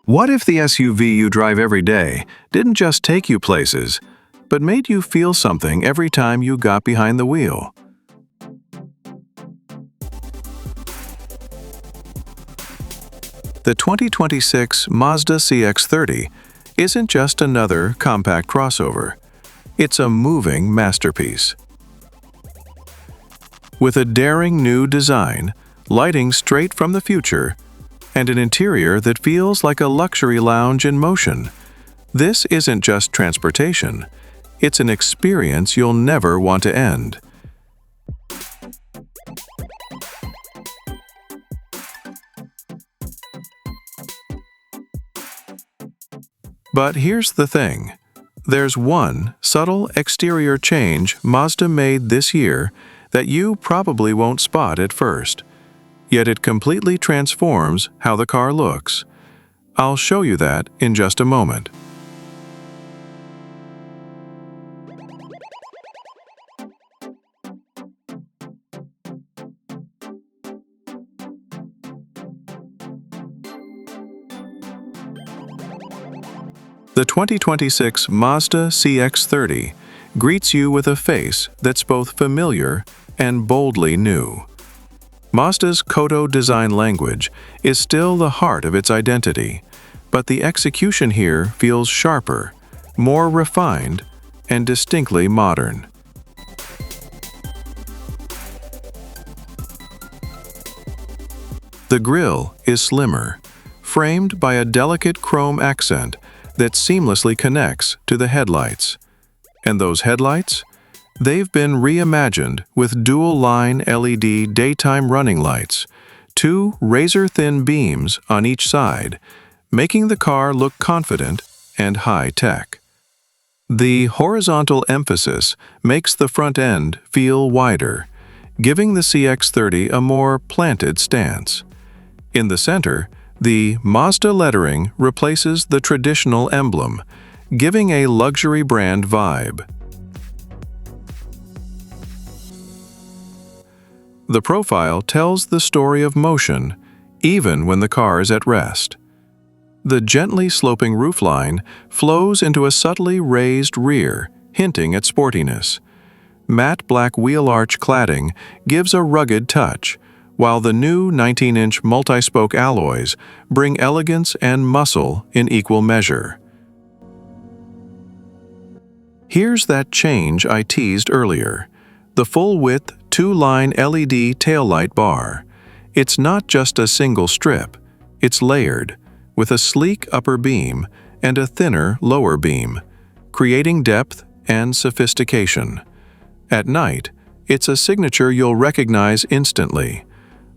What if the SUV you drive every day didn't just take you places, but made you feel something every time you got behind the wheel? The 2026 Mazda CX-30 isn't just another compact crossover. It's a moving masterpiece. With a daring new design, lighting straight from the future, and an interior that feels like a luxury lounge in motion, this isn't just transportation. It's an experience you'll never want to end. But here's the thing. There's one subtle exterior change Mazda made this year that you probably won't spot at first. Yet it completely transforms how the car looks. I'll show you that in just a moment. The 2026 Mazda CX-30 greets you with a face that's both familiar and boldly new. Mazda's Kodo design language is still the heart of its identity, but the execution here feels sharper, more refined, and distinctly modern. The grille is slimmer, framed by a delicate chrome accent that seamlessly connects to the headlights. And those headlights? They've been reimagined with dual-line LED daytime running lights, two razor-thin beams on each side, making the car look confident and high-tech. The horizontal emphasis makes the front end feel wider, giving the CX-30 a more planted stance. In the center, the Mazda lettering replaces the traditional emblem, giving a luxury brand vibe. The profile tells the story of motion, even when the car is at rest. The gently sloping roofline flows into a subtly raised rear, hinting at sportiness. Matte black wheel arch cladding gives a rugged touch, while the new 19-inch multi-spoke alloys bring elegance and muscle in equal measure. Here's that change I teased earlier. The full-width, two-line LED taillight bar. It's not just a single strip. It's layered, with a sleek upper beam and a thinner lower beam, creating depth and sophistication. At night, it's a signature you'll recognize instantly.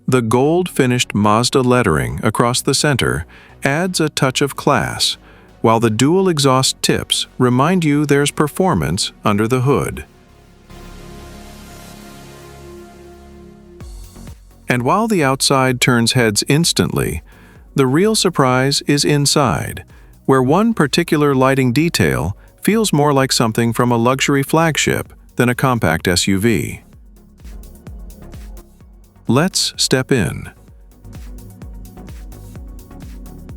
The gold-finished Mazda lettering across the center adds a touch of class, while the dual exhaust tips remind you there's performance under the hood. And while the outside turns heads instantly, the real surprise is inside, where one particular lighting detail feels more like something from a luxury flagship than a compact SUV. Let's step in.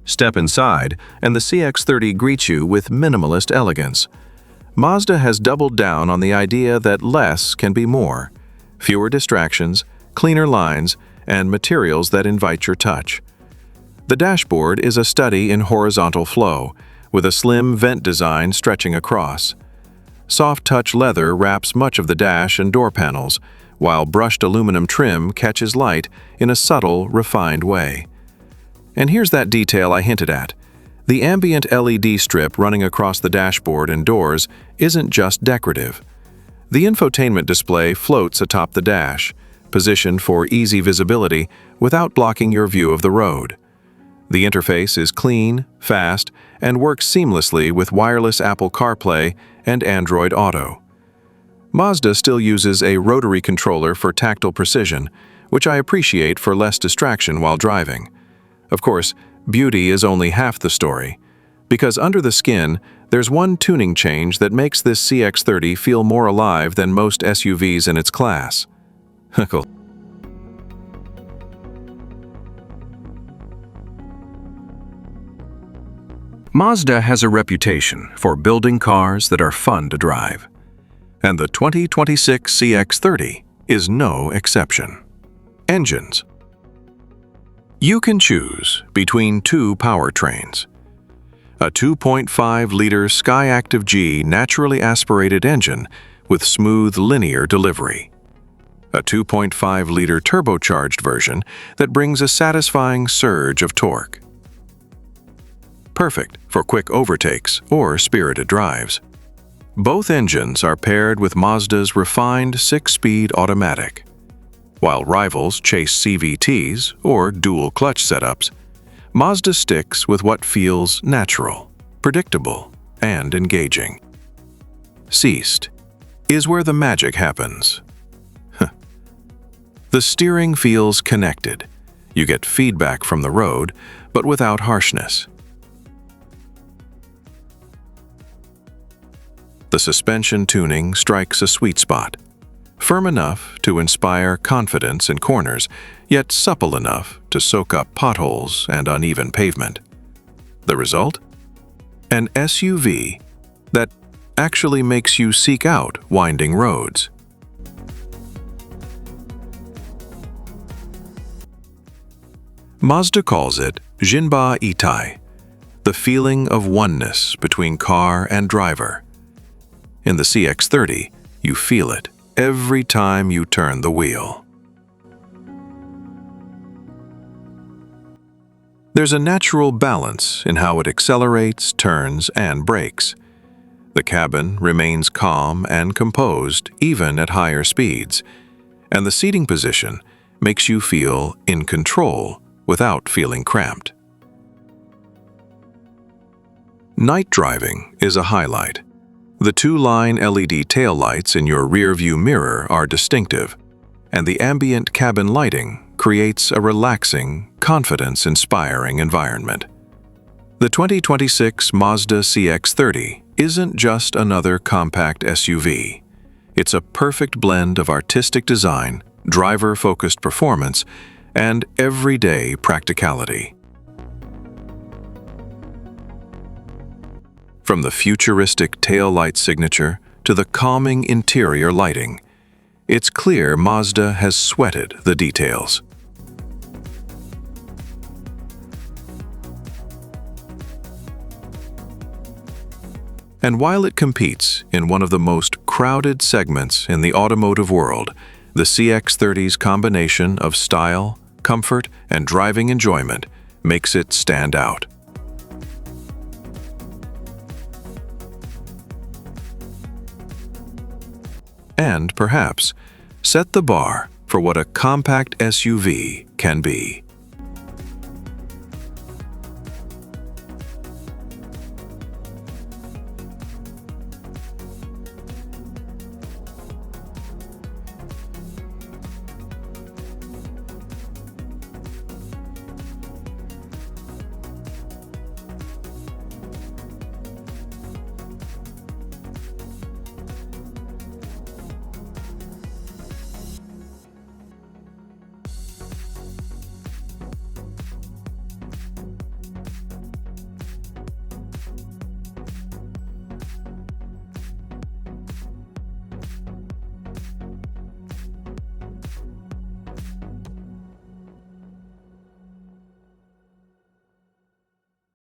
Step inside, and the CX-30 greets you with minimalist elegance. Mazda has doubled down on the idea that less can be more. Fewer distractions, cleaner lines, and materials that invite your touch. The dashboard is a study in horizontal flow, with a slim vent design stretching across. Soft-touch leather wraps much of the dash and door panels, while brushed aluminum trim catches light in a subtle, refined way. And here's that detail I hinted at. The ambient LED strip running across the dashboard and doors isn't just decorative. The infotainment display floats atop the dash, positioned for easy visibility without blocking your view of the road. The interface is clean, fast, and works seamlessly with wireless Apple CarPlay and Android Auto. Mazda still uses a rotary controller for tactile precision, which I appreciate for less distraction while driving. Of course, beauty is only half the story, because under the skin, there's one tuning change that makes this CX-30 feel more alive than most SUVs in its class. Mazda has a reputation for building cars that are fun to drive, and the 2026 CX-30 is no exception. Engines. You can choose between two powertrains. A 2.5-liter Skyactiv G naturally aspirated engine with smooth linear delivery. A 2.5-liter turbocharged version that brings a satisfying surge of torque. Perfect for quick overtakes or spirited drives. Both engines are paired with Mazda's refined 6-speed automatic. While rivals chase CVTs or dual-clutch setups, Mazda sticks with what feels natural, predictable, and engaging. Seist is where the magic happens. The steering feels connected. You get feedback from the road, but without harshness. The suspension tuning strikes a sweet spot. Firm enough to inspire confidence in corners, yet supple enough to soak up potholes and uneven pavement. The result? An SUV that actually makes you seek out winding roads. Mazda calls it Jinba Itai, the feeling of oneness between car and driver. In the CX-30, you feel it every time you turn the wheel. There's a natural balance in how it accelerates, turns, and brakes. The cabin remains calm and composed even at higher speeds, and the seating position makes you feel in control without feeling cramped. Night driving is a highlight. The two-line LED taillights in your rear-view mirror are distinctive, and the ambient cabin lighting creates a relaxing, confidence-inspiring environment. The 2026 Mazda CX-30 isn't just another compact SUV. It's a perfect blend of artistic design, driver-focused performance, and everyday practicality. From the futuristic taillight signature to the calming interior lighting, it's clear Mazda has sweated the details. And while it competes in one of the most crowded segments in the automotive world, the CX-30's combination of style, comfort, and driving enjoyment makes it stand out. And perhaps set the bar for what a compact SUV can be.